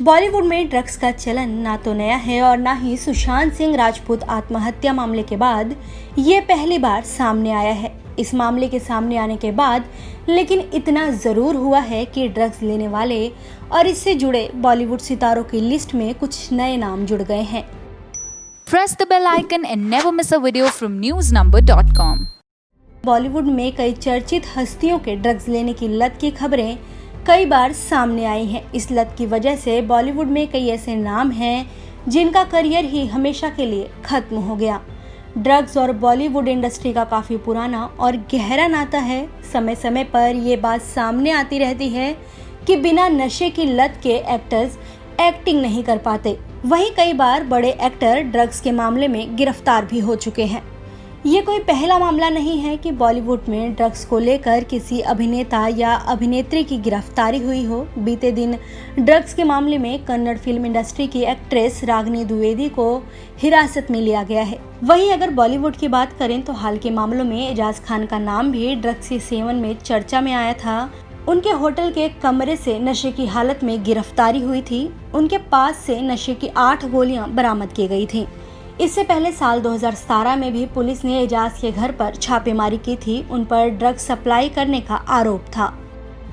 बॉलीवुड में ड्रग्स का चलन ना तो नया है और ना ही सुशांत सिंह राजपूत आत्महत्या मामले के बाद ये पहली बार सामने आया है। इस मामले के सामने आने के बाद लेकिन इतना जरूर हुआ है कि ड्रग्स लेने वाले और इससे जुड़े बॉलीवुड सितारों की लिस्ट में कुछ नए नाम जुड़ गए हैं। Press the bell icon and never miss a video from newsnumber.com। Bollywood में कई चर्चित हस्तियों के ड्रग्स लेने की लत की खबरें कई बार सामने आई हैं। इस लत की वजह से बॉलीवुड में कई ऐसे नाम हैं जिनका करियर ही हमेशा के लिए खत्म हो गया। ड्रग्स और बॉलीवुड इंडस्ट्री का काफी पुराना और गहरा नाता है। समय समय पर ये बात सामने आती रहती है कि बिना नशे की लत के एक्टर्स एक्टिंग नहीं कर पाते। वहीं कई बार बड़े एक्टर ड्रग्स के मामले में गिरफ्तार भी हो चुके हैं। ये कोई पहला मामला नहीं है कि बॉलीवुड में ड्रग्स को लेकर किसी अभिनेता या अभिनेत्री की गिरफ्तारी हुई हो। बीते दिन ड्रग्स के मामले में कन्नड़ फिल्म इंडस्ट्री की एक्ट्रेस रागिनी द्विवेदी को हिरासत में लिया गया है। वहीं अगर बॉलीवुड की बात करें तो हाल के मामलों में एजाज खान का नाम भी ड्रग्स के सेवन में चर्चा में आया था। उनके होटल के कमरे से नशे की हालत में गिरफ्तारी हुई थी। उनके पास से नशे की 8 गोलियां बरामद की गई थी। इससे पहले साल 2017 में भी पुलिस ने एजाज के घर पर छापेमारी की थी। उन पर ड्रग्स सप्लाई करने का आरोप था।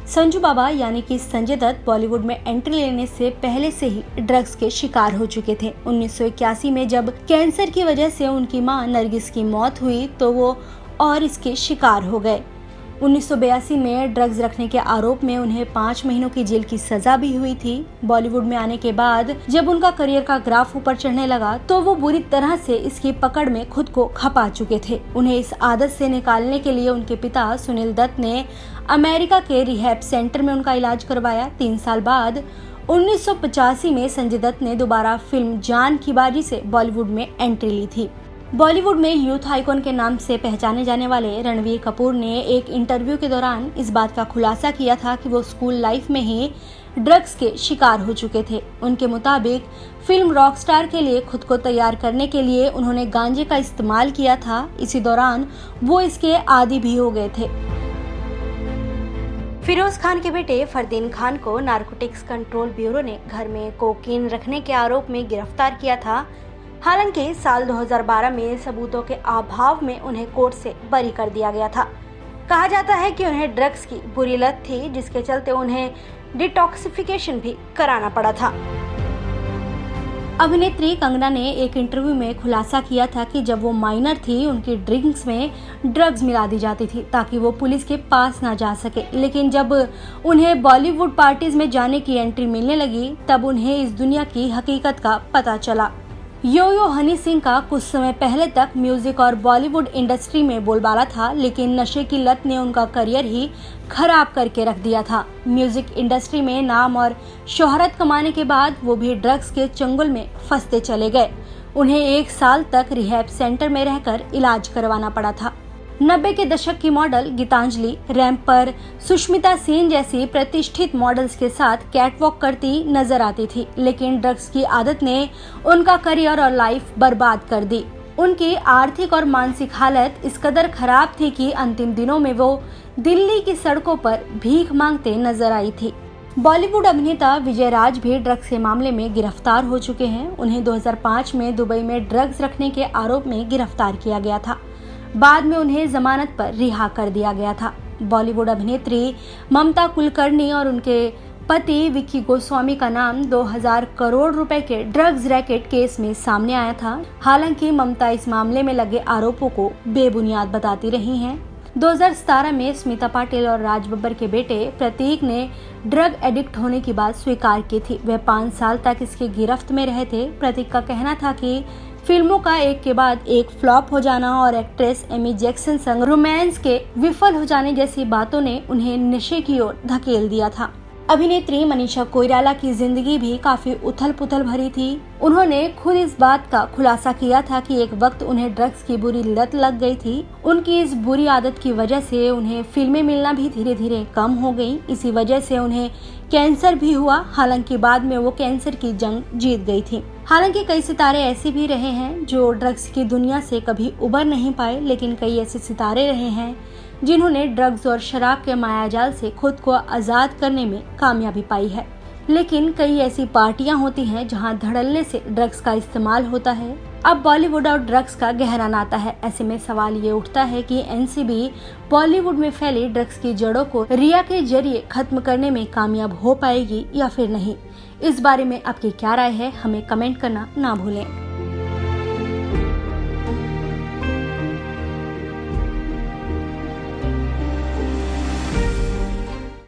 संजू बाबा यानी कि संजय दत्त बॉलीवुड में एंट्री लेने से पहले से ही ड्रग्स के शिकार हो चुके थे। 1981 में जब कैंसर की वजह से उनकी मां नरगिस की मौत हुई तो वो और इसके शिकार हो गए। 1982 में ड्रग्स रखने के आरोप में उन्हें 5 महीनों की जेल की सजा भी हुई थी। बॉलीवुड में आने के बाद जब उनका करियर का ग्राफ ऊपर चढ़ने लगा तो वो बुरी तरह से इसकी पकड़ में खुद को खपा चुके थे। उन्हें इस आदत से निकालने के लिए उनके पिता सुनील दत्त ने अमेरिका के रिहैब सेंटर में उनका इलाज करवाया। 3 साल बाद 1985 में संजय दत्त ने दोबारा फिल्म जान की बाजी से बॉलीवुड में एंट्री ली थी। बॉलीवुड में यूथ आइकॉन के नाम से पहचाने जाने वाले रणवीर कपूर ने एक इंटरव्यू के दौरान इस बात का खुलासा किया था कि वो स्कूल लाइफ में ही ड्रग्स के शिकार हो चुके थे। उनके मुताबिक फिल्म रॉकस्टार के लिए खुद को तैयार करने के लिए उन्होंने गांजे का इस्तेमाल किया था। इसी दौरान वो इसके आदी भी हो गए थे। फिरोज खान के बेटे फरदीन खान को नारकोटिक्स कंट्रोल ब्यूरो ने घर में कोकीन रखने के आरोप में गिरफ्तार किया था। हालांकि साल 2012 में सबूतों के अभाव में उन्हें कोर्ट से बरी कर दिया गया था। कहा जाता है कि उन्हें ड्रग्स की बुरी लत थी जिसके चलते उन्हें डिटॉक्सिफिकेशन भी कराना पड़ा था। अभिनेत्री कंगना ने एक इंटरव्यू में खुलासा किया था कि जब वो माइनर थी उनकी ड्रिंक्स में ड्रग्स मिला दी जाती थी ताकि वो पुलिस के पास ना जा सके। लेकिन जब उन्हें बॉलीवुड पार्टीज में जाने की एंट्री मिलने लगी तब उन्हें इस दुनिया की हकीकत का पता चला। यो हनी सिंह का कुछ समय पहले तक म्यूजिक और बॉलीवुड इंडस्ट्री में बोलबाला था, लेकिन नशे की लत ने उनका करियर ही खराब करके रख दिया था। म्यूजिक इंडस्ट्री में नाम और शोहरत कमाने के बाद वो भी ड्रग्स के चंगुल में फंसते चले गए। उन्हें 1 साल तक रिहैब सेंटर में रहकर इलाज करवाना पड़ा था। 90 के दशक की मॉडल गीतांजलि रैंप पर सुष्मिता सेन जैसी प्रतिष्ठित मॉडल्स के साथ कैटवॉक करती नजर आती थी, लेकिन ड्रग्स की आदत ने उनका करियर और लाइफ बर्बाद कर दी। उनकी आर्थिक और मानसिक हालत इस कदर खराब थी कि अंतिम दिनों में वो दिल्ली की सड़कों पर भीख मांगते नजर आई थी। बॉलीवुड अभिनेता विजय राज भी ड्रग्स के मामले में गिरफ्तार हो चुके हैं। उन्हें 2005 में दुबई में ड्रग्स रखने के आरोप में गिरफ्तार किया गया था। बाद में उन्हें जमानत पर रिहा कर दिया गया था। बॉलीवुड अभिनेत्री ममता कुलकर्णी और उनके पति विक्की गोस्वामी का नाम 2000 करोड़ रुपए के ड्रग्स रैकेट केस में सामने आया था। हालांकि ममता इस मामले में लगे आरोपों को बेबुनियाद बताती रही हैं। 2017 में स्मिता पाटिल और राज बब्बर के बेटे प्रतीक ने ड्रग एडिक्ट होने की बात स्वीकार की थी। वे 5 साल तक इसकी गिरफ्त में रहे थे। प्रतीक का कहना था कि फिल्मों का एक के बाद एक फ्लॉप हो जाना और एक्ट्रेस एमी जैक्सन संग रोमांस के विफल हो जाने जैसी बातों ने उन्हें नशे की ओर धकेल दिया था। अभिनेत्री मनीषा कोइराला की जिंदगी भी काफी उथल पुथल भरी थी। उन्होंने खुद इस बात का खुलासा किया था कि एक वक्त उन्हें ड्रग्स की बुरी लत लग गई थी। उनकी इस बुरी आदत की वजह से उन्हें फिल्में मिलना भी धीरे धीरे कम हो गई। इसी वजह से उन्हें कैंसर भी हुआ। हालांकि बाद में वो कैंसर की जंग जीत गई थी। हालांकि कई सितारे ऐसे भी रहे हैं जो ड्रग्स की दुनिया से कभी उबर नहीं पाए, लेकिन कई ऐसे सितारे रहे हैं जिन्होंने ड्रग्स और शराब के मायाजाल से खुद को आजाद करने में कामयाबी पाई है। लेकिन कई ऐसी पार्टियां होती हैं जहां धड़ल्ले से ड्रग्स का इस्तेमाल होता है। अब बॉलीवुड और ड्रग्स का गहरा नाता है। ऐसे में सवाल ये उठता है कि एनसीबी बॉलीवुड में फैली ड्रग्स की जड़ों को रिया के जरिए खत्म करने में कामयाब हो पाएगी या फिर नहीं। इस बारे में आपकी क्या राय है, हमें कमेंट करना ना भूलें।